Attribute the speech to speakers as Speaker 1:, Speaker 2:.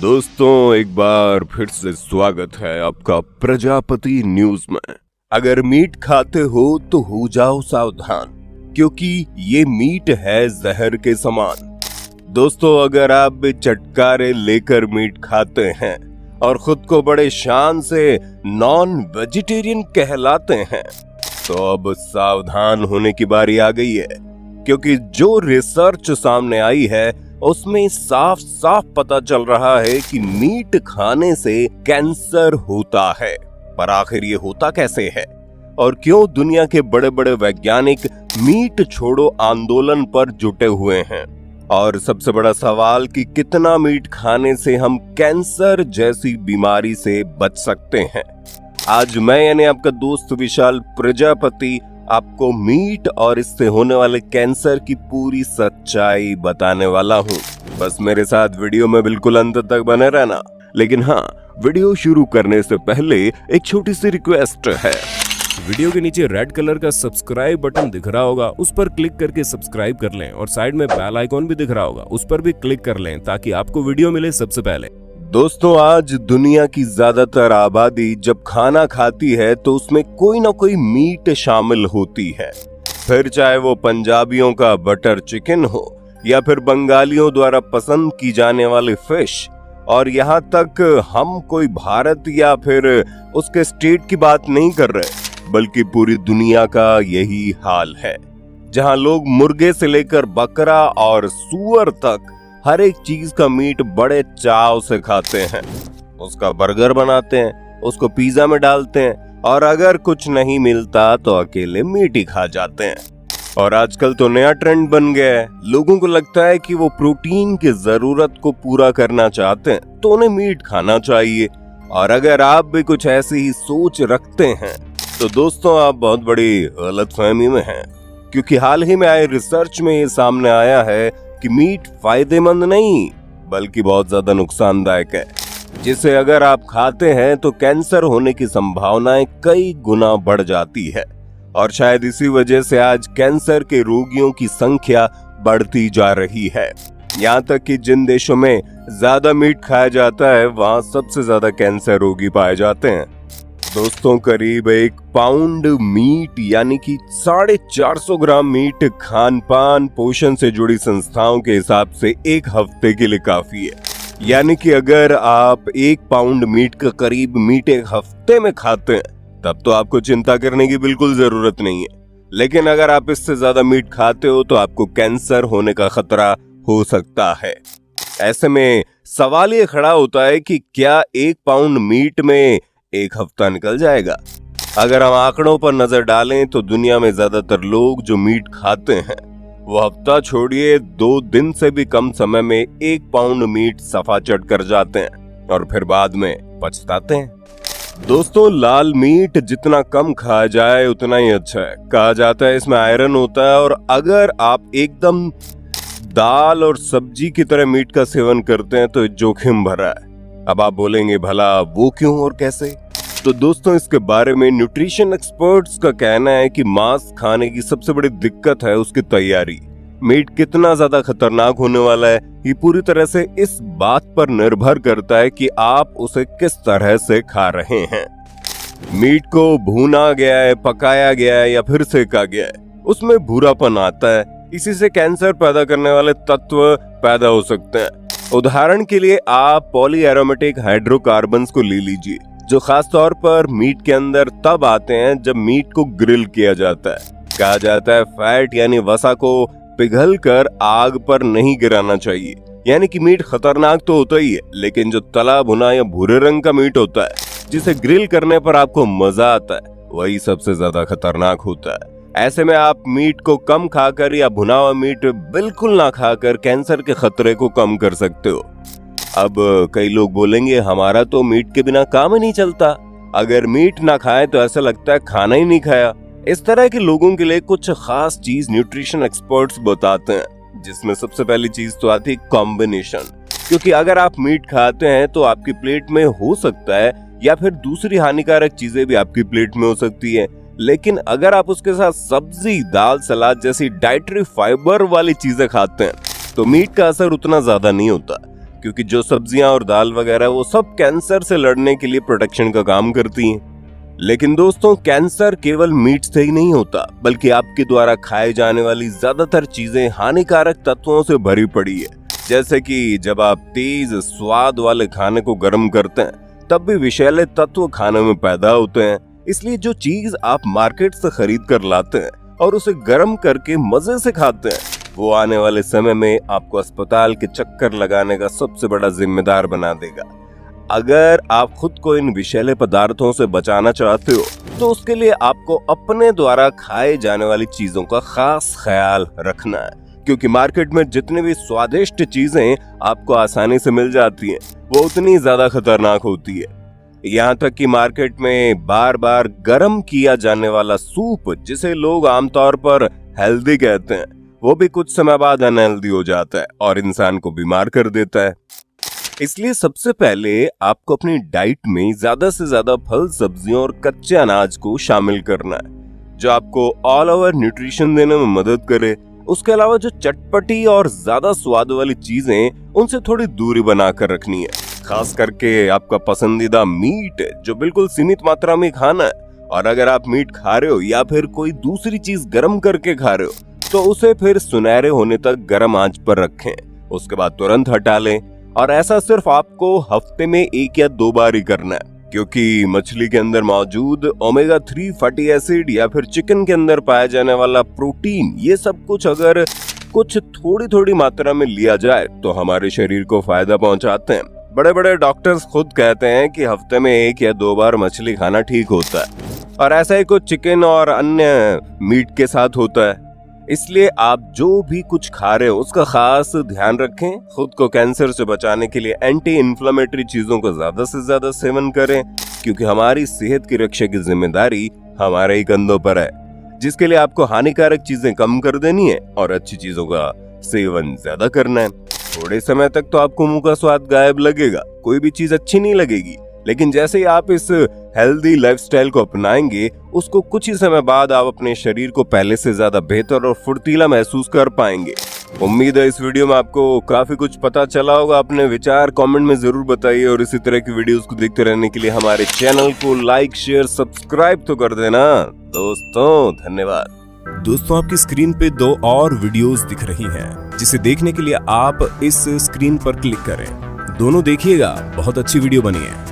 Speaker 1: दोस्तों, एक बार फिर से स्वागत है आपका प्रजापति न्यूज में। अगर मीट खाते हो तो हो जाओ सावधान, क्योंकि ये मीट है जहर के समान। दोस्तों, अगर आप भी चटकारे लेकर मीट खाते हैं और खुद को बड़े शान से नॉन वेजिटेरियन कहलाते हैं, तो अब सावधान होने की बारी आ गई है, क्योंकि जो रिसर्च सामने आई है उसमें साफ साफ पता चल रहा है कि मीट खाने से कैंसर होता है। पर आखिर ये होता कैसे है और क्यों दुनिया के बड़े बड़े वैज्ञानिक मीट छोड़ो आंदोलन पर जुटे हुए हैं? और सबसे बड़ा सवाल कि कितना मीट खाने से हम कैंसर जैसी बीमारी से बच सकते हैं। आज मैं यानी आपका दोस्त विशाल प्रजापति आपको मीट और इससे होने वाले कैंसर की पूरी सच्चाई बताने वाला हूँ। बस मेरे साथ वीडियो में बिल्कुल अंत तक बने रहना। लेकिन हाँ, वीडियो शुरू करने से पहले एक छोटी सी रिक्वेस्ट है।
Speaker 2: वीडियो के नीचे रेड कलर का सब्सक्राइब बटन दिख रहा होगा, उस पर क्लिक करके सब्सक्राइब कर लें और साइड में बेल आइकॉन भी दिख रहा होगा, उस पर भी क्लिक कर लें ताकि आपको वीडियो मिले सबसे पहले।
Speaker 1: दोस्तों, आज दुनिया की ज्यादातर आबादी जब खाना खाती है तो उसमें कोई ना कोई मीट शामिल होती है। फिर चाहे वो पंजाबियों का बटर चिकन हो या फिर बंगालियों द्वारा पसंद की जाने वाली फिश, और यहाँ तक हम कोई भारत या फिर उसके स्टेट की बात नहीं कर रहे, बल्कि पूरी दुनिया का यही हाल है, जहाँ लोग मुर्गे से लेकर बकरा और सूअर तक हर एक चीज का मीट बड़े चाव से खाते हैं। उसका बर्गर बनाते हैं, उसको पिज्जा में डालते हैं, और अगर कुछ नहीं मिलता तो अकेले मीट ही खा जाते हैं। और आजकल तो नया ट्रेंड बन गया है, लोगों को लगता है कि वो प्रोटीन की जरूरत को पूरा करना चाहते हैं तो उन्हें मीट खाना चाहिए। और अगर आप भी कुछ ऐसी ही सोच रखते हैं तो दोस्तों, आप बहुत बड़ी गलतफहमी में हैं, क्योंकि हाल ही में आए रिसर्च में ये सामने आया है कि मीट फायदेमंद नहीं बल्कि बहुत ज्यादा नुकसानदायक है, जिसे अगर आप खाते हैं तो कैंसर होने की संभावनाएं कई गुना बढ़ जाती है। और शायद इसी वजह से आज कैंसर के रोगियों की संख्या बढ़ती जा रही है। यहाँ तक कि जिन देशों में ज्यादा मीट खाया जाता है वहाँ सबसे ज्यादा कैंसर रोगी पाए जाते हैं। दोस्तों, करीब 1 पाउंड मीट यानी कि 450 ग्राम मीट खान पान पोषण से जुड़ी संस्थाओं के हिसाब से 1 हफ्ते के लिए काफी है। यानी कि अगर आप 1 पाउंड मीट का करीब मीट 1 हफ्ते में खाते हैं तब तो आपको चिंता करने की बिल्कुल जरूरत नहीं है। लेकिन अगर आप इससे ज्यादा मीट खाते हो तो आपको कैंसर होने का खतरा हो सकता है। ऐसे में सवाल ये खड़ा होता है कि क्या 1 पाउंड मीट में 1 हफ्ता निकल जाएगा? अगर हम आंकड़ों पर नजर डालें तो दुनिया में ज्यादातर लोग जो मीट खाते हैं वो हफ्ता छोड़िए 2 दिन से भी कम समय में 1 पाउंड मीट सफा चढ़ कर जाते हैं और फिर बाद में पछताते हैं। दोस्तों, लाल मीट जितना कम खाया जाए उतना ही अच्छा है। कहा जाता है इसमें आयरन होता है, और अगर आप एकदम दाल और सब्जी की तरह मीट का सेवन करते हैं तो जोखिम भरा है। अब आप बोलेंगे, भला वो क्यों और कैसे? तो दोस्तों, इसके बारे में न्यूट्रिशन एक्सपर्ट्स का कहना है कि मांस खाने की सबसे बड़ी दिक्कत है उसकी तैयारी। मीट कितना ज्यादा खतरनाक होने वाला है ये पूरी तरह से इस बात पर निर्भर करता है कि आप उसे किस तरह से खा रहे हैं। मीट को भूना गया है, पकाया गया है या फिर सेका गया है, उसमें भूरापन आता है। इसी से कैंसर पैदा करने वाले तत्व पैदा हो सकते हैं। उदाहरण के लिए आप पॉलीएरोमेटिक हाइड्रोकार्बन्स को ले लीजिए, जो खास तौर पर मीट के अंदर तब आते हैं जब मीट को ग्रिल किया जाता है। कहा जाता है फैट यानी वसा को पिघलकर आग पर नहीं गिराना चाहिए। यानी कि मीट खतरनाक तो होता ही है, लेकिन जो तला भुना या भूरे रंग का मीट होता है जिसे ग्रिल करने पर आपको मजा आता है, वही सबसे ज्यादा खतरनाक होता है। ऐसे में आप मीट को कम खाकर या भुना हुआ मीट बिल्कुल ना खाकर कैंसर के खतरे को कम कर सकते हो। अब कई लोग बोलेंगे, हमारा तो मीट के बिना काम ही नहीं चलता, अगर मीट ना खाए तो ऐसा लगता है खाना ही नहीं खाया। इस तरह के लोगों के लिए कुछ खास चीज न्यूट्रिशन एक्सपर्ट्स बताते हैं, जिसमें सबसे पहली चीज तो आती है कॉम्बिनेशन। क्योंकि अगर आप मीट खाते हैं तो आपकी प्लेट में हो सकता है या फिर दूसरी हानिकारक चीजें भी आपकी प्लेट में हो सकती है, लेकिन अगर आप उसके साथ सब्जी, दाल, सलाद जैसी डाइटरी फाइबर वाली चीजें खाते हैं तो मीट का असर उतना ज्यादा नहीं होता। क्योंकि जो सब्जियां और दाल वगैरह वो सब कैंसर से लड़ने के लिए प्रोटेक्शन का काम करती हैं। लेकिन दोस्तों, कैंसर केवल मीट से ही नहीं होता, बल्कि आपके द्वारा खाए जाने वाली ज्यादातर चीजें हानिकारक तत्वों से भरी पड़ी है। जैसे कि जब आप तेज स्वाद वाले खाने को गर्म करते हैं, तब भी विषैले तत्व खाने में पैदा होते हैं। इसलिए जो चीज आप मार्केट से खरीद कर लाते हैं और उसे गर्म करके मजे से खाते हैं, वो आने वाले समय में आपको अस्पताल के चक्कर लगाने का सबसे बड़ा जिम्मेदार बना देगा। अगर आप खुद को इन विषैले पदार्थों से बचाना चाहते हो, तो उसके लिए आपको अपने द्वारा खाए जाने वाली चीजों का खास ख्याल रखना है, क्योंकि मार्केट में जितनी भी स्वादिष्ट चीजें आपको आसानी से मिल जाती हैं, वो उतनी ज्यादा खतरनाक होती है। यहाँ तक कि मार्केट में बार बार गर्म किया जाने वाला सूप, जिसे लोग आमतौर पर हेल्दी कहते हैं, वो भी कुछ समय बाद अनहेल्दी हो जाता है और इंसान को बीमार कर देता है। इसलिए सबसे पहले आपको अपनी डाइट में ज्यादा से ज्यादा फल, सब्जियों और कच्चे अनाज को शामिल करना है, जो आपको ऑल ओवर न्यूट्रिशन देने में मदद करे। उसके अलावा जो चटपटी और ज्यादा स्वाद वाली चीजें, उनसे थोड़ी दूरी बनाकर रखनी है। खास करके आपका पसंदीदा मीट, जो बिल्कुल सीमित मात्रा में खाना है। और अगर आप मीट खा रहे हो या फिर कोई दूसरी चीज गर्म करके खा रहे हो, तो उसे फिर सुनहरे होने तक गर्म आंच पर रखें। उसके बाद तुरंत हटा लें। और ऐसा सिर्फ आपको हफ्ते में 1 या 2 बार ही करना है, क्योंकि मछली के अंदर मौजूद ओमेगा 3 फैटी एसिड या फिर चिकन के अंदर पाया जाने वाला प्रोटीन, ये सब कुछ अगर कुछ थोड़ी थोड़ी मात्रा में लिया जाए तो हमारे शरीर को फायदा पहुंचाते हैं। बड़े बड़े डॉक्टर्स खुद कहते हैं कि हफ्ते में 1 या 2 बार मछली खाना ठीक होता है, और ऐसा ही कुछ चिकन और अन्य मीट के साथ होता है। इसलिए आप जो भी कुछ खा रहे हो उसका खास ध्यान रखें। खुद को कैंसर से बचाने के लिए एंटी इन्फ्लेमेटरी चीजों का ज्यादा से ज्यादा सेवन करें, क्योंकि हमारी सेहत की रक्षा की जिम्मेदारी हमारे ही कंधों पर है, जिसके लिए आपको हानिकारक चीजें कम कर देनी है और अच्छी चीजों का सेवन ज्यादा करना है। थोड़े समय तक तो आपको मुंह का स्वाद गायब लगेगा, कोई भी चीज अच्छी नहीं लगेगी, लेकिन जैसे ही आप इस हेल्दी लाइफस्टाइल को अपनाएंगे, उसको कुछ ही समय बाद आप अपने शरीर को पहले से ज्यादा बेहतर और फुर्तीला महसूस कर पाएंगे। उम्मीद है इस वीडियो में आपको काफी कुछ पता चला होगा। अपने विचार कमेंट में जरूर बताइए, और इसी तरह की वीडियोस को देखते रहने के लिए हमारे चैनल को लाइक, शेयर, सब्सक्राइब तो कर देना दोस्तों। धन्यवाद।
Speaker 2: दोस्तों, आपकी स्क्रीन पे 2 और वीडियोस दिख रही हैं, जिसे देखने के लिए आप इस स्क्रीन पर क्लिक करें। दोनों देखिएगा, बहुत अच्छी वीडियो बनी है।